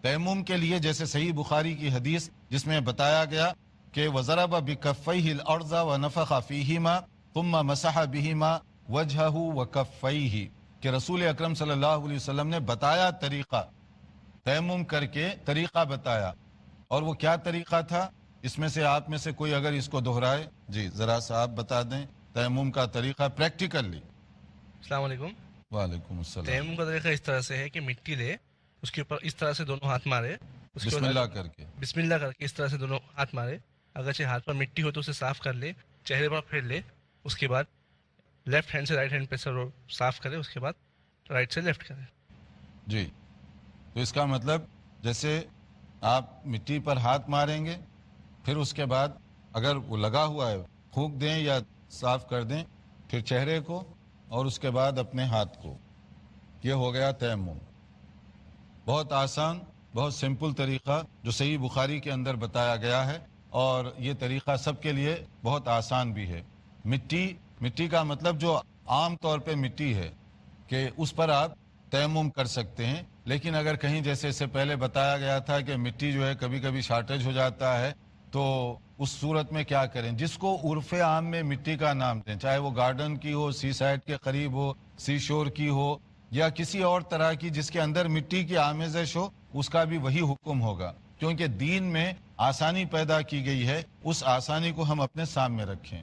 تیمم کے لیے جیسے صحیح بخاری کی حدیث جس میں بتایا گیا کہ وَضَرَبَ بِكَفَّيْهِ الْأَرْضَ وَنَفَخَ فِيهِمَا ثُمَّ مَسَحَ بِهِمَا وَجْهَهُ وَكَفَّيْهِ کہ رسول اکرم صلی اللہ علیہ وسلم نے بتایا طریقہ، تیمم کر کے طریقہ بتایا، اور وہ کیا طریقہ تھا؟ اس میں سے آپ میں سے کوئی اگر اس کو دہرائے، جی ذرا سا آپ بتا دیں تیمم کا طریقہ پریکٹیکلی۔ السلام علیکم۔ وعلیکم السلام۔ تیمم کا طریقہ اس طرح سے ہے کہ مٹی لے، اس کے اوپر اس طرح سے دونوں ہاتھ مارے، اس کے بسم اللہ کر کے، بسم اللہ کر کے اس طرح سے دونوں ہاتھ مارے، اگرچہ ہاتھ پر مٹی ہو تو اسے صاف کر لے، چہرے پر پھیر لے، اس کے بعد لیفٹ ہینڈ سے رائٹ ہینڈ پہ سر صاف کرے، اس کے بعد رائٹ سے لیفٹ کرے۔ جی تو اس کا مطلب جیسے آپ مٹی پر ہاتھ ماریں گے، پھر اس کے بعد اگر وہ لگا ہوا ہے پھونک دیں یا صاف کر دیں، پھر چہرے کو اور اس کے بعد اپنے ہاتھ کو، یہ ہو گیا تیمم۔ بہت آسان، بہت سمپل طریقہ جو صحیح بخاری کے اندر بتایا گیا ہے، اور یہ طریقہ سب کے لیے بہت آسان بھی ہے۔ مٹی کا مطلب جو عام طور پہ مٹی ہے کہ اس پر آپ تیمم کر سکتے ہیں، لیکن اگر کہیں جیسے اس سے پہلے بتایا گیا تھا کہ مٹی جو ہے کبھی کبھی شارٹیج ہو جاتا ہے، تو اس صورت میں کیا کریں؟ جس کو عرف عام میں مٹی کا نام دیں، چاہے وہ گارڈن کی ہو، سی سائڈ کے قریب ہو، سی شور کی ہو، یا کسی اور طرح کی جس کے اندر مٹی کی آمیزش ہو، اس کا بھی وہی حکم ہوگا، کیونکہ دین میں آسانی پیدا کی گئی ہے، اس آسانی کو ہم اپنے سامنے رکھیں۔